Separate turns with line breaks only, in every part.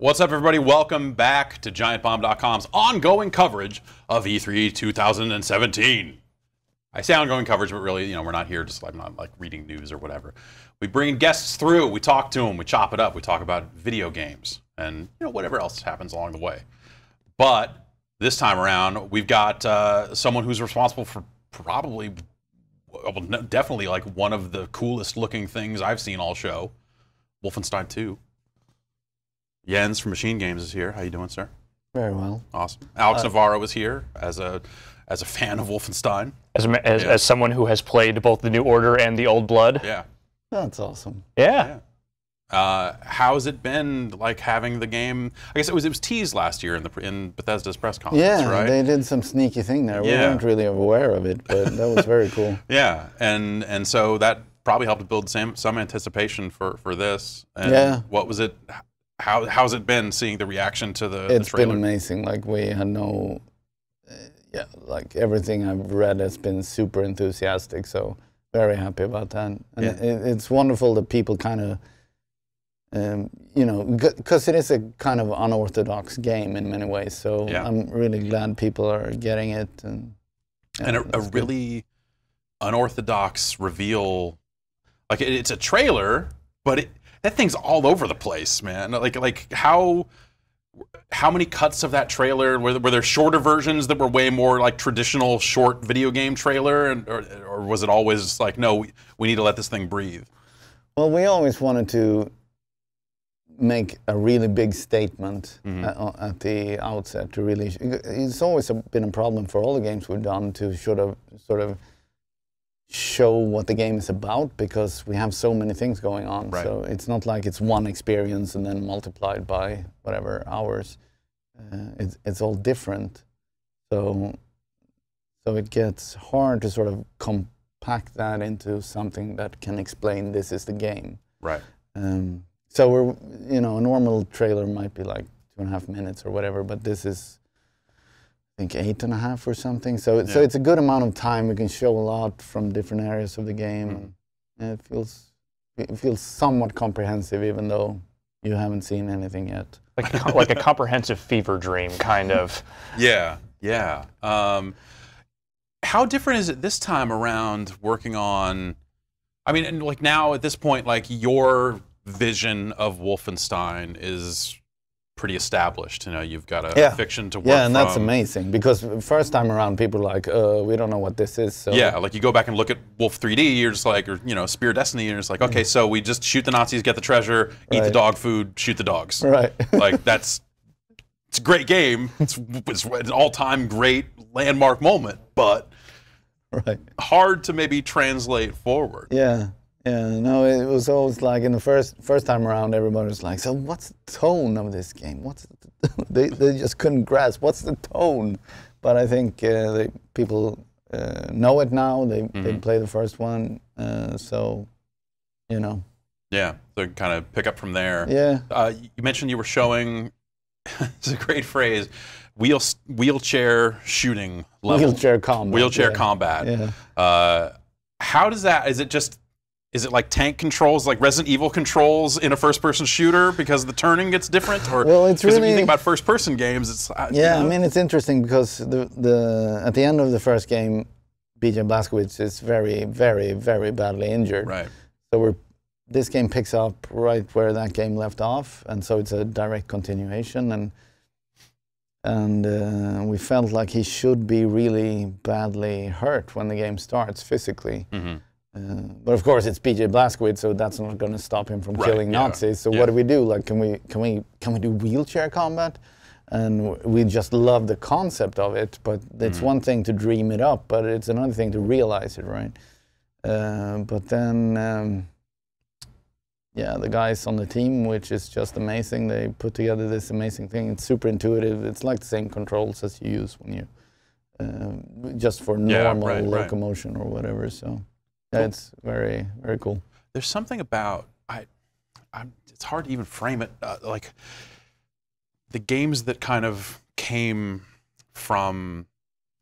What's up, everybody? Welcome back to GiantBomb.com's ongoing coverage of E3 2017. I say ongoing coverage, but really, you know, we're not here just like not like reading news or whatever. We bring guests through, we talk to them, we chop it up, we talk about video games and you know whatever else happens along the way. But this time around, we've got someone who's responsible for probably, well, definitely like one of the coolest looking things I've seen all show, Wolfenstein II. Jens from Machine Games is here. How you doing, sir?
Very well.
Awesome. Alex Navarro is here as a fan of Wolfenstein.
As someone who has played both the New Order and the Old Blood.
Yeah.
That's awesome.
Yeah.
How's it been like having the game? I guess it was teased last year in Bethesda's press conference,
yeah,
right?
They did some sneaky thing there.
Yeah.
We weren't really aware of it, but that was very cool.
Yeah, and so that probably helped build some anticipation for this. And
yeah.
What was it? How's it been seeing the reaction to the
It's
trailer?
been amazing. Like we had no, yeah, like everything I've read has been super enthusiastic. So very happy about that. And
yeah.
it's wonderful that people kind of, you know, because it is a kind of unorthodox game in many ways. So
yeah.
I'm really glad people are getting it. And
a really unorthodox reveal. Like it's a trailer, but that thing's all over the place, man. Like how many cuts of that trailer were there shorter versions that were way more like traditional short video game trailer, or was it always like, no, we need to let this thing breathe?
Well, we always wanted to make a really big statement at the outset to really. It's always been a problem for all the games we've done to sort of show what the game is about, because we have so many things going on.
Right.
So it's not like it's one experience and then multiplied by whatever hours. It's all different. So it gets hard to sort of compact that into something that can explain this is the game.
Right.
So we're, you know, a normal trailer might be like 2.5 minutes or whatever, but this is, I think, 8.5 or something. So it's a good amount of time. We can show a lot from different areas of the game, and it feels somewhat comprehensive, even though you haven't seen anything yet.
Like a comprehensive fever dream, kind of.
Yeah, yeah. How different is it this time around working on? I mean, and like now at this point, like your vision of Wolfenstein is pretty established. You know, you've got a fiction to work from.
Yeah, and that's amazing, because first time around people are like, we don't know what this is. So.
Yeah, like you go back and look at Wolf 3D, you're just like, or you know, Spear Destiny, you're just like, okay, so we just shoot the Nazis, get the treasure, eat the dog food, shoot the dogs.
Right.
Like it's a great game. It's an all-time great landmark moment, but hard to maybe translate forward.
Yeah. Yeah, no, it was always like in the first time around, everybody was like, so what's the tone of this game? They just couldn't grasp, what's the tone? But I think people know it now, they play the first one, so, you know.
Yeah, so kind of pick up from there.
Yeah.
You mentioned you were showing, it's a great phrase, wheelchair shooting level.
Wheelchair combat.
Wheelchair combat.
Yeah.
How does that, is it like tank controls, like Resident Evil controls in a first-person shooter because the turning gets different? Or,
well, it's really,
if you think about first-person games, it's
yeah.
You know.
I mean, it's interesting because at the end of the first game, BJ Blazkowicz is very, very, very badly injured.
Right.
So this game picks up right where that game left off, and so it's a direct continuation. And we felt like he should be really badly hurt when the game starts physically. But of course, it's BJ Blazkowicz, so that's not going to stop him from killing Nazis. So what do we do? Like, can we do wheelchair combat? And we just love the concept of it. But it's one thing to dream it up, but it's another thing to realize it, right? But then, yeah, the guys on the team, which is just amazing. They put together this amazing thing. It's super intuitive. It's like the same controls as you use when you just for normal locomotion or whatever. So. Yeah, it's very, very cool.
There's something about it's hard to even frame it. Like the games that kind of came from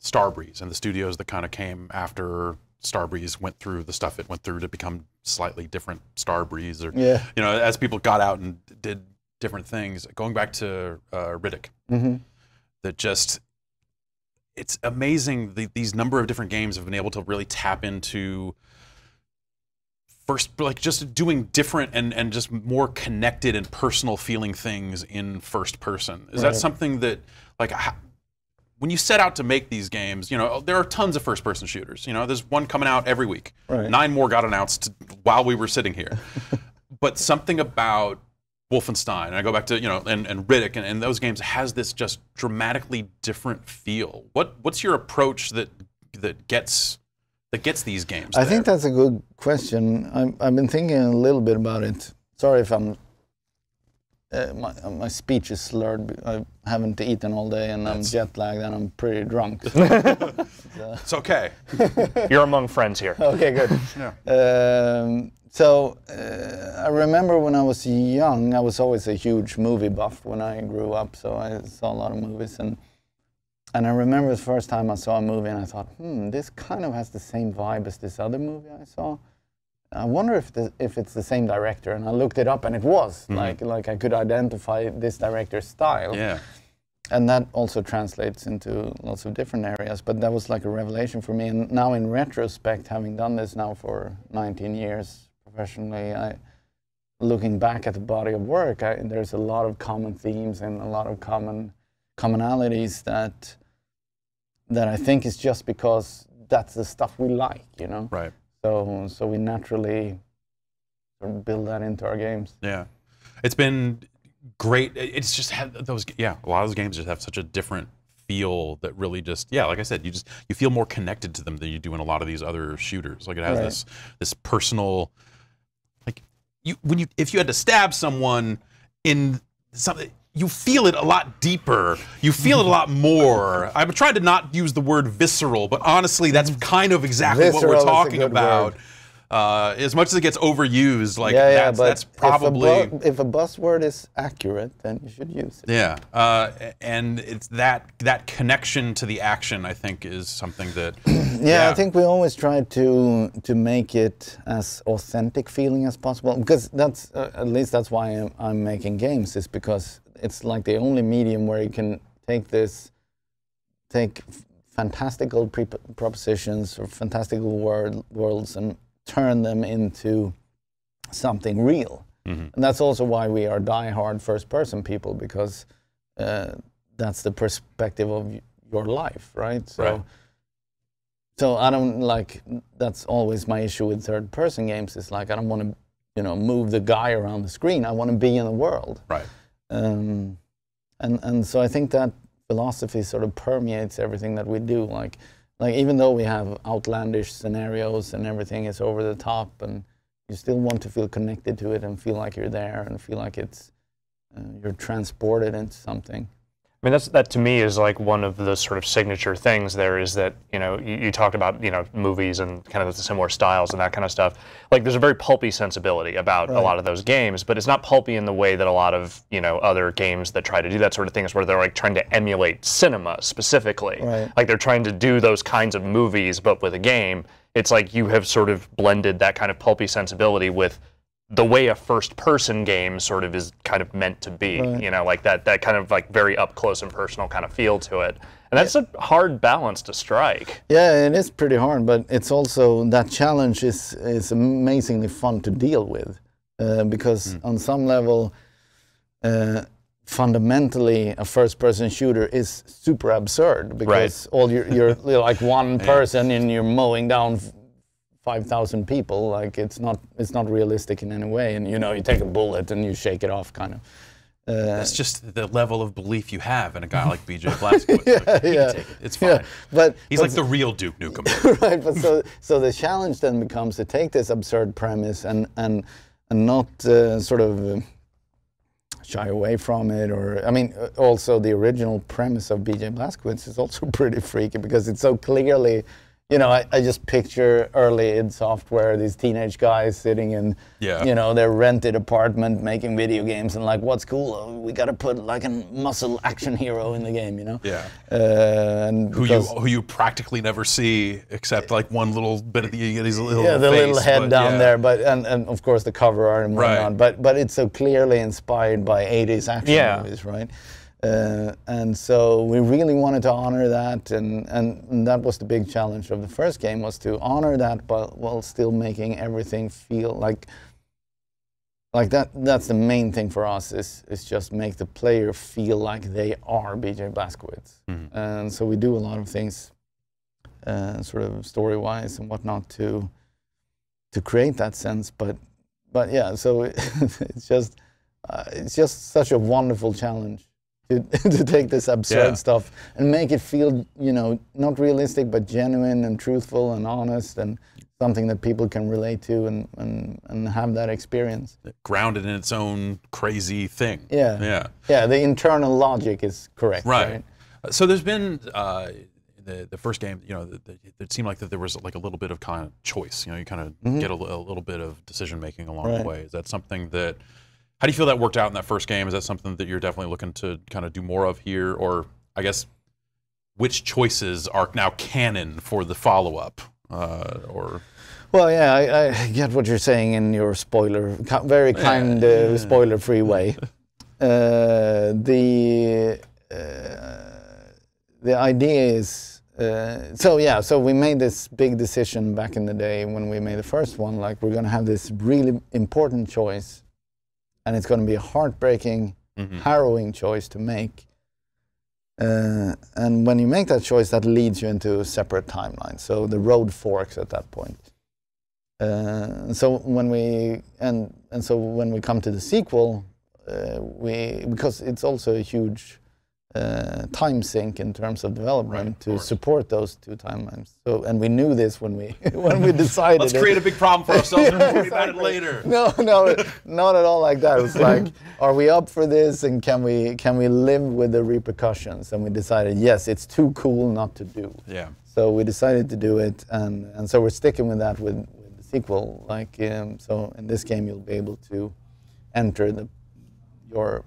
Starbreeze and the studios that kind of came after Starbreeze went through the stuff it went through to become slightly different Starbreeze, or you know, as people got out and did different things. Going back to Riddick, that just, it's amazing these number of different games have been able to really tap into first, like just doing different and just more connected and personal feeling things in first person. Is that something that, like, when you set out to make these games, you know, there are tons of first person shooters. You know, there's one coming out every week. 9 more got announced while we were sitting here. But something about Wolfenstein, and I go back to, you know, and Riddick and those games, has this just dramatically different feel. What's your approach that gets these games
I think that's a good question. I've been thinking a little bit about it. Sorry if I'm my speech is slurred. I haven't eaten all day, and I'm jet lagged, and I'm pretty drunk.
It's okay.
You're among friends here.
Okay, good. I remember when I was young, I was always a huge movie buff when I grew up, so I saw a lot of movies. And I remember the first time I saw a movie and I thought, this kind of has the same vibe as this other movie I saw. I wonder if it's the same director. And I looked it up and it was. Like I could identify this director's style.
Yeah.
And that also translates into lots of different areas. But that was like a revelation for me. And now in retrospect, having done this now for 19 years, professionally, looking back at the body of work, there's a lot of common themes and a lot of commonalities that I think is just because that's the stuff we like, you know.
Right.
So we naturally sort of build that into our games.
Yeah, it's been great. It's just had those. Yeah, a lot of those games just have such a different feel that really just, like I said, you feel more connected to them than you do in a lot of these other shooters. Like it has this personal. If you had to stab someone in something, you feel it a lot deeper. You feel it a lot more. I'm trying to not use the word visceral, but honestly, that's kind of exactly
Visceral
what we're talking about.
Word.
As much as it gets overused, like that's probably.
If a buzzword is accurate, then you should use it.
Yeah, and it's that connection to the action, I think, is something that.
I think we always try to make it as authentic feeling as possible, because that's at least that's why I'm making games, is because it's like the only medium where you can take fantastical propositions or fantastical worlds and turn them into something real. And that's also why we are die-hard first-person people, because that's the perspective of your life, right? So I don't that's always my issue with third-person games, is like I don't want to, move the guy around the screen. I want to be in the world.
Right.
And so I think that philosophy sort of permeates everything that we do. Like even though we have outlandish scenarios and everything is over the top, and you still want to feel connected to it and feel like you're there and feel like it's you're transported into something.
I mean, that to me is like one of the sort of signature things there, is that, you talked about, movies and kind of the similar styles and that kind of stuff. Like there's a very pulpy sensibility about a lot of those games, but it's not pulpy in the way that a lot of, other games that try to do that sort of thing is, where they're like trying to emulate cinema specifically.
Right.
Like they're trying to do those kinds of movies, but with a game. It's like you have sort of blended that kind of pulpy sensibility with the way a first-person game sort of is kind of meant to be, like that kind of like very up-close and personal kind of feel to it. And that's a hard balance to strike.
Yeah, it is pretty hard, but it's also, that challenge is amazingly fun to deal with, because on some level, fundamentally, a first-person shooter is super absurd, because all you're like one person and you're mowing down 5,000 people. Like it's not realistic in any way, and you take a bullet and you shake it off, kind of.
That's just the level of belief you have in a guy like BJ Blazkowicz. He can take it. It's fine.
But
he's like the real Duke Nukem.
Right, but so the challenge then becomes to take this absurd premise and not sort of shy away from it, or I mean, also the original premise of BJ Blazkowicz is also pretty freaky, because it's so clearly, you know, I just picture early id Software, these teenage guys sitting in, you know, their rented apartment making video games and like, what's cool? Oh, we got to put like a muscle action hero in the game, you know?
Yeah.
And
who you practically never see except like one little bit of the little
the
face,
little head down there, but and of course the cover art and whatnot. But it's so clearly inspired by 80s action movies, right? And so we really wanted to honor that, and that was the big challenge of the first game, was to honor that, but while still making everything feel like that. That's the main thing for us, is just make the player feel like they are BJ Blazkowicz. And so we do a lot of things, sort of story-wise and whatnot, to create that sense. But yeah, so it's just such a wonderful challenge. To take this absurd stuff and make it feel, you know, not realistic, but genuine and truthful and honest, and something that people can relate to and have that experience.
Grounded in its own crazy thing.
Yeah, the internal logic is correct. Right.
So there's been, the first game, you know, it seemed like that there was like a little bit of kind of choice. You know, you kind of get a little bit of decision making along the way. Is that something that... How do you feel that worked out in that first game? Is that something that you're definitely looking to kind of do more of here? Or I guess, which choices are now canon for the follow-up?
Well, yeah, I get what you're saying in your spoiler, very kind spoiler-free way. The idea is, so we made this big decision back in the day when we made the first one, like we're going to have this really important choice. And it's going to be a heartbreaking, harrowing choice to make. And when you make that choice, that leads you into a separate timeline. So the road forks at that point. So when we come to the sequel, because it's also a huge time sink in terms of development to support those two timelines. So, and we knew this when we decided.
Let's create a big problem for ourselves and worry about it later.
No, not at all like that. It was like, are we up for this, and can we live with the repercussions? And we decided, yes, it's too cool not to do.
Yeah.
So we decided to do it, and so we're sticking with that with the sequel. Like, so in this game, you'll be able to enter your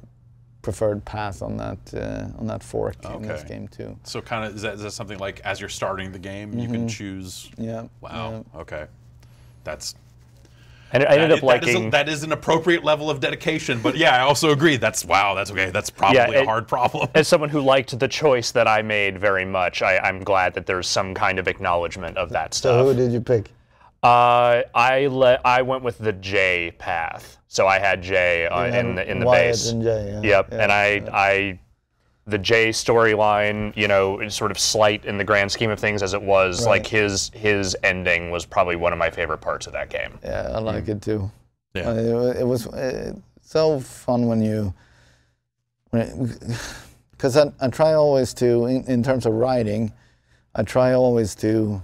preferred path on that fork in this game too.
So kind of, is that something like as you're starting the game, you can choose?
Yeah.
Wow. Yeah. Okay. That's.
And I ended up liking.
That is an appropriate level of dedication, but yeah, I also agree. That's okay. That's probably a hard problem.
As someone who liked the choice that I made very much, I'm glad that there's some kind of acknowledgement of that stuff.
So who did you pick?
I went with the J path, so I had J in the base.
And J,
Yep, and the J storyline, you know, is sort of slight in the grand scheme of things as it was. Like his ending was probably one of my favorite parts of that game.
Yeah, I like it too.
Yeah,
it was so fun because I try always to, in terms of writing, I try always to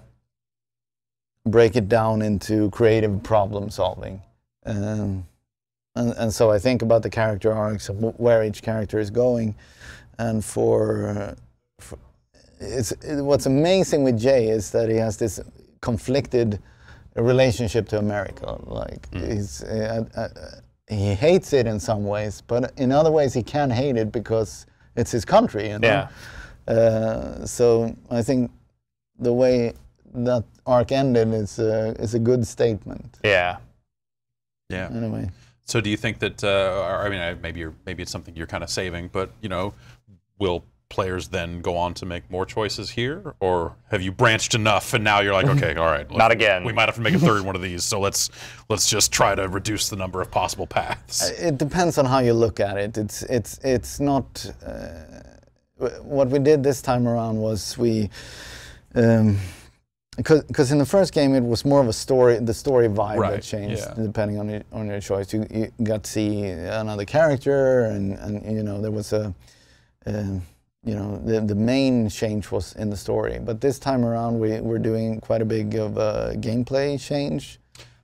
break it down into creative problem solving. And so I think about the character arcs and where each character is going. And what's amazing with Jay is that he has this conflicted relationship to America. Like he hates it in some ways, but in other ways he can't hate it because it's his country, you know? Yeah. So I think the way that arc ended is a good statement.
Yeah.
Yeah.
Anyway.
So do you think that, I mean, maybe it's something you're kind of saving, but you know, will players then go on to make more choices here, or have you branched enough and now you're like, okay, all right,
not again.
We might have to make a third one of these, so let's just try to reduce the number of possible paths.
It depends on how you look at it. It's not. What we did this time around was because in the first game it was more of a story, the story vibe that changed depending on your choice. You got to see another character, and you know, there was you know, the main change was in the story. But this time around we're doing quite a big of a gameplay change.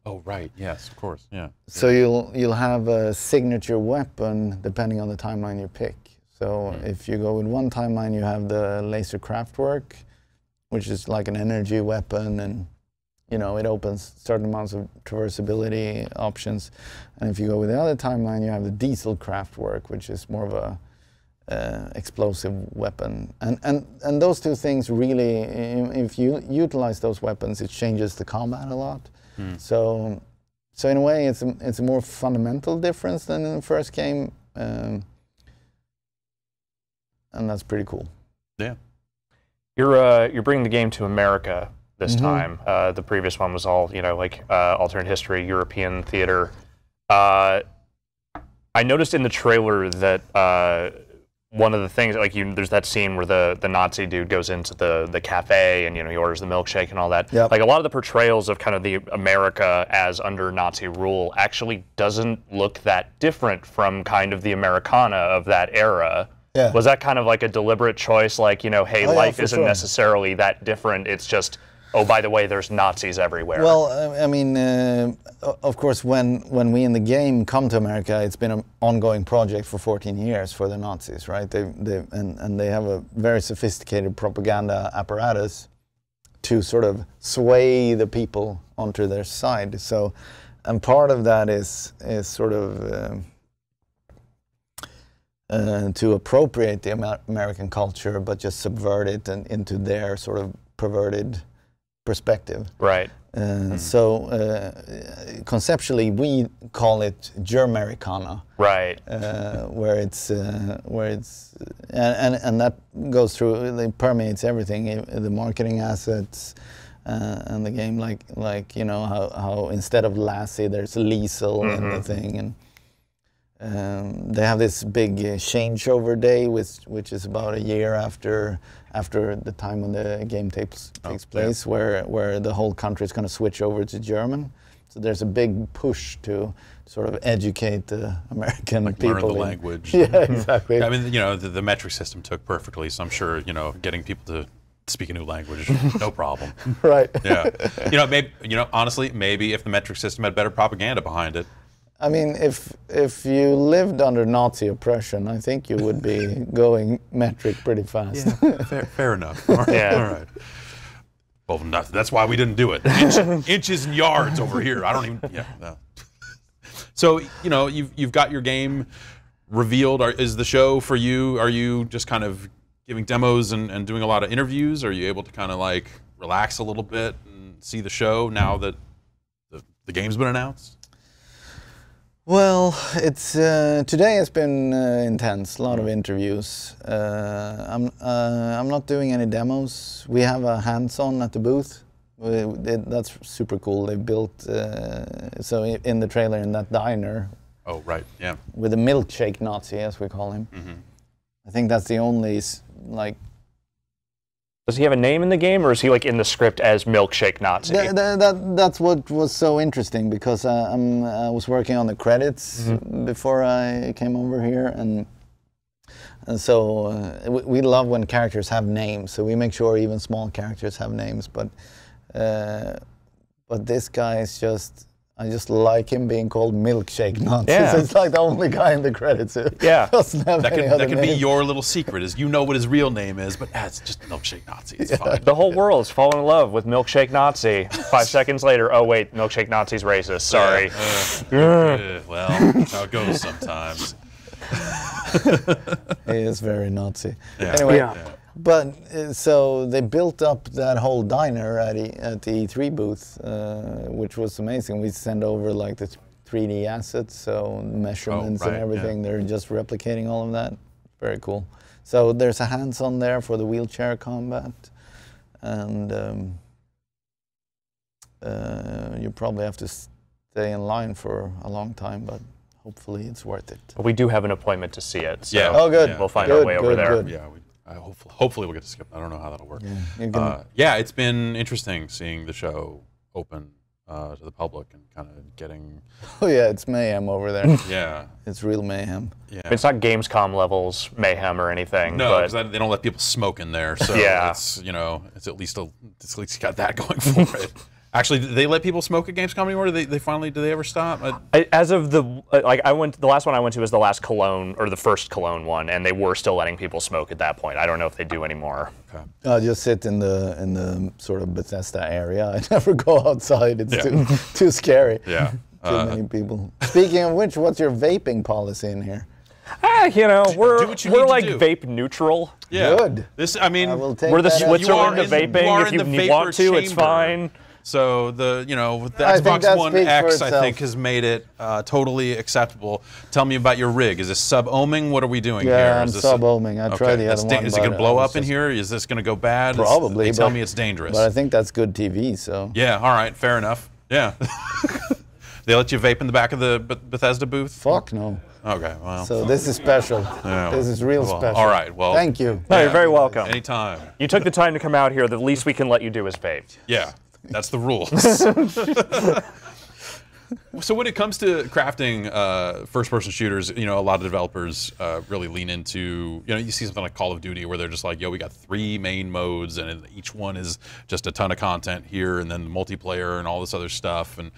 Oh right, yes, of course, yeah.
So you'll have a signature weapon depending on the timeline you pick. So if you go with one timeline, you have the laser craft work, which is like an energy weapon, and you know, it opens certain amounts of traversability options. And if you go with the other timeline, you have the diesel Kraftwerk, which is more of a explosive weapon. And those two things really, if you utilize those weapons, it changes the combat a lot. So in a way, it's a more fundamental difference than in the first game, and that's pretty cool. Yeah.
You're bringing the game to America this time. The previous one was all, you know, like alternate history, European theater. I noticed in the trailer that one of the things, like there's that scene where the Nazi dude goes into the cafe and, you know, he orders the milkshake and all that.
Yep.
Like a lot of the portrayals of kind of the America as under Nazi rule actually doesn't look that different from kind of the Americana of that era.
Yeah.
Was that kind of like a deliberate choice? Like, you know, hey, life isn't necessarily that different. It's just, oh, by the way, there's Nazis everywhere.
Well, I mean, of course, when we in the game come to America, it's been an ongoing project for 14 years for the Nazis, right? And they have a very sophisticated propaganda apparatus to sort of sway the people onto their side. So, and part of that is sort of to appropriate the American culture, but just subvert it into their sort of perverted perspective.
Right.
So conceptually, we call it Germericana.
Right.
Where it's and that goes through, it permeates everything, the marketing assets and the game, like you know how instead of Lassie there's Liesel in the thing, and they have this big changeover day, which is about a year after the time when the game takes place, where the whole country is going to switch over to German. So there's a big push to sort of educate the American people.
Learn the language.
Yeah, exactly.
I mean, you know, the metric system took perfectly, so I'm sure, you know, getting people to speak a new language, no problem.
Right.
Yeah. You know, honestly, maybe if the metric system had better propaganda behind it.
I mean, if you lived under Nazi oppression, I think you would be going metric pretty fast.
Yeah, fair enough. All right.
Yeah.
All right. Well, that's why we didn't do it. Inches and yards over here. I don't even. Yeah. No. So you know, you've got your game revealed. Is the show for you? Are you just kind of giving demos and doing a lot of interviews? Are you able to kind of like relax a little bit and see the show now that the game's been announced?
Well, it's today has been intense. A lot of interviews. I'm not doing any demos. We have a hands-on at the booth. That's super cool. They built so in the trailer in that diner.
Oh right, yeah.
With a milkshake Nazi, as we call him. I think that's the only like.
Does he have a name in the game, or is he like in the script as Milkshake Nazi?
That's what was so interesting, because I was working on the credits before I came over here, and so we love when characters have names. So we make sure even small characters have names. But this guy is just. I just like him being called Milkshake Nazi.
Yeah.
So it's like the only guy in the credits who doesn't have any other
that could be
name.
your little secret, is you know what his real name is, but it's just Milkshake Nazi. It's fine.
The whole world's fallen in love with Milkshake Nazi. 5 seconds later, oh wait, Milkshake Nazi's racist. Sorry.
Well, that's how it goes sometimes.
He is very Nazi.
Yeah.
Anyway.
Yeah.
But so they built up that whole diner at the E3 booth, which was amazing. We sent over like the 3D assets, so measurements and everything. They're just replicating all of that. Very cool. So there's a hands-on there for the wheelchair combat, and you probably have to stay in line for a long time, but hopefully it's worth it.
We do have an appointment to see it. So
yeah.
Oh, good.
We'll find our way over there.
Good.
Yeah. Hopefully we'll get to skip. I don't know how that'll work.
Yeah,
yeah, it's been interesting seeing the show open to the public and kind of getting.
Oh yeah, it's mayhem over there.
Yeah,
it's real mayhem.
Yeah,
it's not Gamescom levels mayhem or anything.
No,
because
they don't let people smoke in there. So
yeah,
it's, you know, it's at least got that going for it. Actually, did they let people smoke at Gamescom anymore? Did they ever stop?
As of the the last one I went to was the last Cologne or the first Cologne one, and they were still letting people smoke at that point. I don't know if they do anymore.
Okay.
I just sit in the sort of Bethesda area. I never go outside. It's too scary.
Yeah.
Too many people. Speaking of which, what's your vaping policy in here?
You know, we're like
do.
vape neutral.
Yeah.
Good.
This, I mean,
we're the Switzerland of vaping. If you want to, it's fine.
So the Xbox One X, I think, has made it totally acceptable. Tell me about your rig. Is this sub-ohming? What are we doing here?
Yeah, I'm sub-ohming. I tried the other one.
Is it going to blow up in here? Is this going to go bad?
Probably.
They tell me it's dangerous.
But I think that's good TV, so.
Yeah, all right, fair enough. Yeah. They let you vape in the back of the Bethesda booth?
Fuck no.
Okay, well.
So this is special.
Yeah.
This is real special.
All right, well.
Thank you.
No, you're very welcome.
Anytime.
You took the time to come out here. The least we can let you do is vape.
Yeah. That's the rules. So when it comes to crafting first-person shooters, you know, a lot of developers really lean into, you know, you see something like Call of Duty where they're just like, yo, we got 3 main modes, and each one is just a ton of content here, and then multiplayer and all this other stuff. And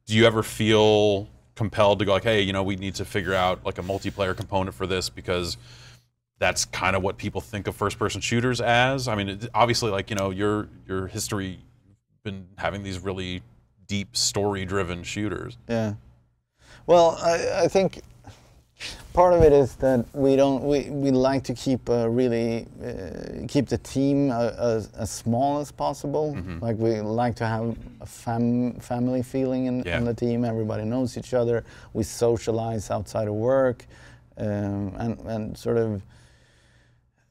do you ever feel compelled to go like, hey, you know, we need to figure out like a multiplayer component for this because that's kind of what people think of first-person shooters as? I mean, obviously, like, you know, your history, you've been having these really deep story-driven shooters.
Yeah. Well, I think part of it is that we like to keep keep the team as small as possible.
Mm-hmm.
Like we like to have a family feeling in the team. Everybody knows each other. We socialize outside of work, and sort of.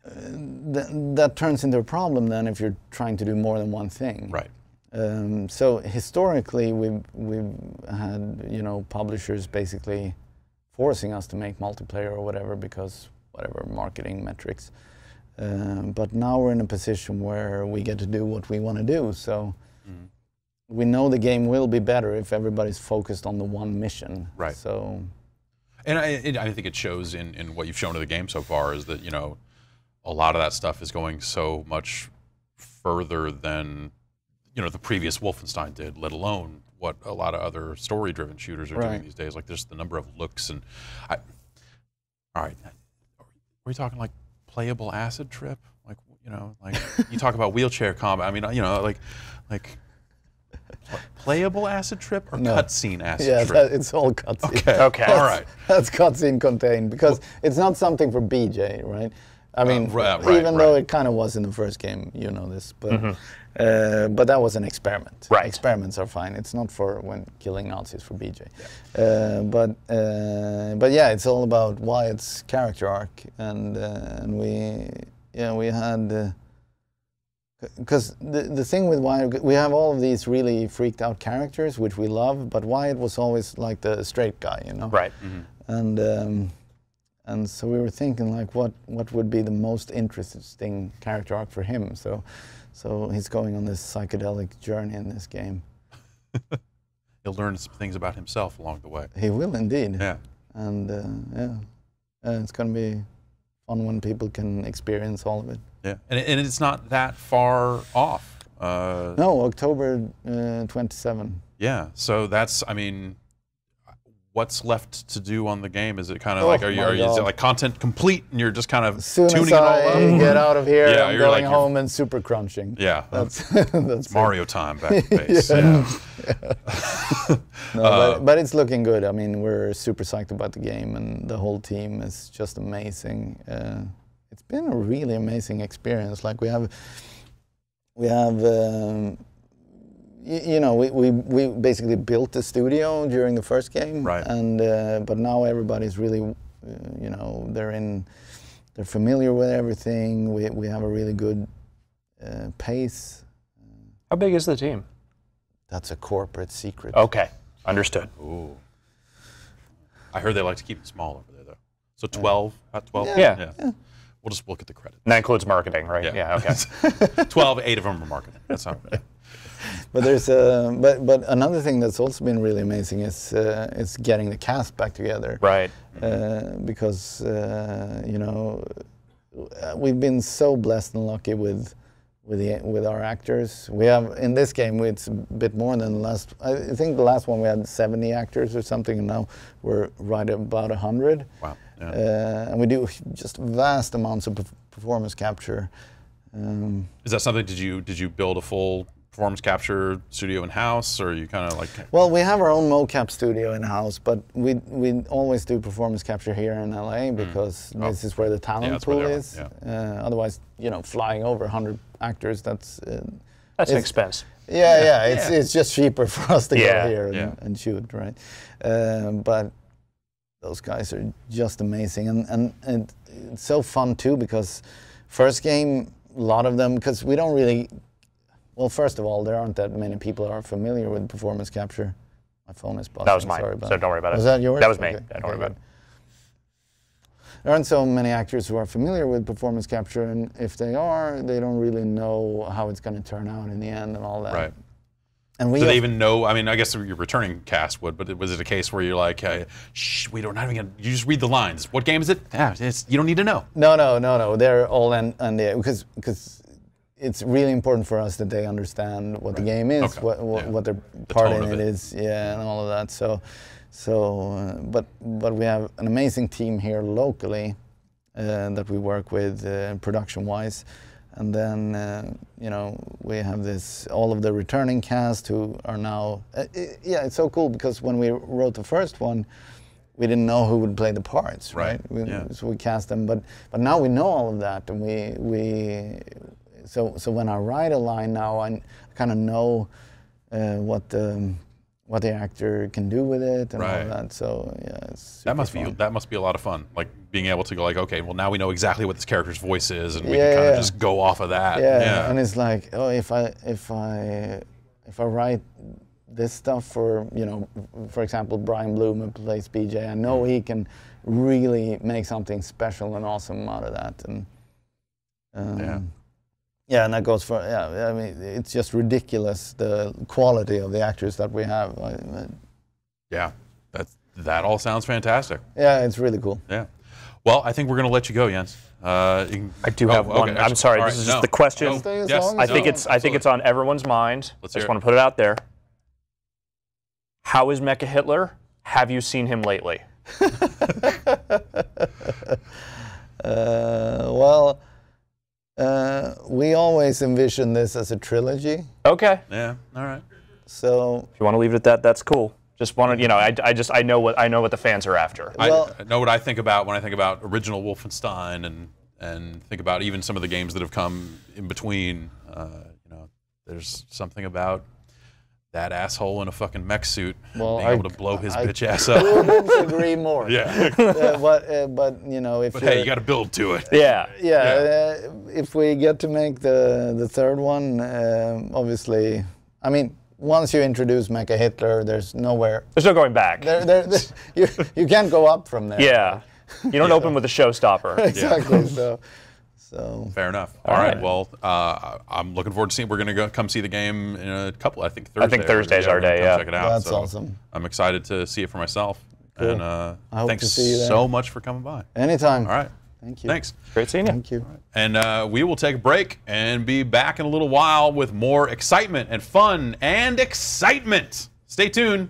That turns into a problem then if you're trying to do more than one thing.
Right.
So historically, we've had, you know, publishers basically forcing us to make multiplayer or whatever because whatever marketing metrics. But now we're in a position where we get to do what we want to do. So we know the game will be better if everybody's focused on the one mission.
Right.
So.
And I think it shows in what you've shown to the game so far is that, you know, a lot of that stuff is going so much further than, you know, the previous Wolfenstein did, let alone what a lot of other story-driven shooters are doing these days. Like, there's the number of looks and... all right, are we talking like playable acid trip? Like, you know, like, you talk about wheelchair combat. I mean, you know, like playable acid trip or cutscene acid trip?
Yeah, it's all cutscene.
Okay.
All right.
That's cutscene contained because it's not something for BJ, right? I mean, even though it kind of was in the first game, you know this, but but that was an experiment.
Right.
Experiments are fine. It's not for when killing Nazis for BJ. But yeah, it's all about Wyatt's character arc, and we had because the thing with Wyatt, we have all of these really freaked out characters which we love, but Wyatt was always like the straight guy, you know.
Right.
And so we were thinking, like, what would be the most interesting character arc for him? So he's going on this psychedelic journey in this game.
He'll learn some things about himself along the way.
He will indeed.
Yeah.
And it's going to be fun when people can experience all of it.
Yeah, and it's not that far off.
No, October 27.
Yeah, so that's, I mean, what's left to do on the game? Is it kind of like, is it like content complete and you're just kind of tuning it all up?
As soon as I get out of here, I'm going
like
home and super crunching.
Yeah,
that's
Mario time back to base. Yeah.
No, but it's looking good. I mean, we're super psyched about the game, and the whole team is just amazing. It's been a really amazing experience. Like we have. You know, we basically built the studio during the first game,
right?
And but now everybody's really, you know, they're familiar with everything. We have a really good pace.
How big is the team?
That's a corporate secret.
Okay, understood.
Ooh, I heard they like to keep it small over there, though. So 12, about 12.
Yeah.
We'll just look at the credit.
And that includes marketing, right? Yeah. Okay.
12, 8 of them are marketing. That's how.
But there's but another thing that's also been really amazing is getting the cast back together.
Right.
Because you know, we've been so blessed and lucky with with our actors. We have in this game it's a bit more than the last. I think the last one we had 70 actors or something, and now we're right about 100.
Wow! Yeah.
And we do just vast amounts of performance capture.
Is that something? Did you build a full performance capture studio in house, or you kind of like?
Well, we have our own mocap studio in house, but we always do performance capture here in LA because this is where the talent pool is. Yeah. Otherwise, you know, flying over 100 actors, that's an
expense.
Yeah, it's just cheaper for us to go here and shoot, right? But those guys are just amazing, and it's so fun too because first game, a lot of them, because we don't really. Well, first of all, there aren't that many people who are familiar with performance capture. My phone is buzzing.
That was mine,
sorry about
so don't worry about it.
Was that yours?
That was me.
Okay.
Yeah, don't worry about it.
There aren't so many actors who are familiar with performance capture, and if they are, they don't really know how it's going to turn out in the end and all that.
Right.
And
do they even know? I mean, I guess your returning cast would, but was it a case where you're like, shh, we don't, not even gonna, you just read the lines. What game is it? You don't need to know.
No. They're all on the, because it's really important for us that they understand what the game is, what their part in it is, and all of that. But we have an amazing team here locally that we work with production-wise, and then you know, we have all of the returning cast who are now. It's so cool because when we wrote the first one, we didn't know who would play the parts, right? So we cast them, but now we know all of that, and So when I write a line now, I kind of know what the actor can do with it and all that. So it's
that must be a lot of fun. Like being able to go like, okay, well now we know exactly what this character's voice is, and we can kind of just go off of that.
Yeah, and it's like, oh, if I write this stuff for, you know, for example, Brian Bloom, who plays BJ, I know he can really make something special and awesome out of that. And yeah, and that goes for, I mean, it's just ridiculous, the quality of the actors that we have.
Yeah, that all sounds fantastic.
Yeah, it's really cool.
Yeah. Well, I think we're going to let you go, Jens.
I do have one. Okay, I'm sorry, this is just the question. I think it's on everyone's mind. I just want to put it out there. How is MechaHitler? Have you seen him lately?
Well, we always envision this as a trilogy.
Okay.
Yeah. All right.
So
if you want to leave it at that, that's cool. Just wanted, you know, I know what the fans are after.
Well, I know what I think about when I think about original Wolfenstein and think about even some of the games that have come in between. You know, there's something about that asshole in a fucking mech suit being able to blow his bitch ass up.
I couldn't agree more.
Yeah.
But you know, if
hey, you got to build to it.
Yeah.
If we get to make the third one, obviously, I mean, once you introduce MechaHitler, there's no going back. You can't go up from there.
Yeah. You don't open with a showstopper.
Exactly. So
fair enough. All right. Well, I'm looking forward to seeing. We're going to come see the game in a couple. I think Thursday.
I think Thursday's our day. Yeah.
Check it out.
That's awesome.
I'm excited to see it for myself.
Cool.
And
I hope
thanks
to see you there.
so much for coming by.
Anytime.
All right.
Thank you.
Thanks.
Great seeing you.
Thank you.
Right. And we will take a break and be back in a little while with more excitement and fun and excitement. Stay tuned.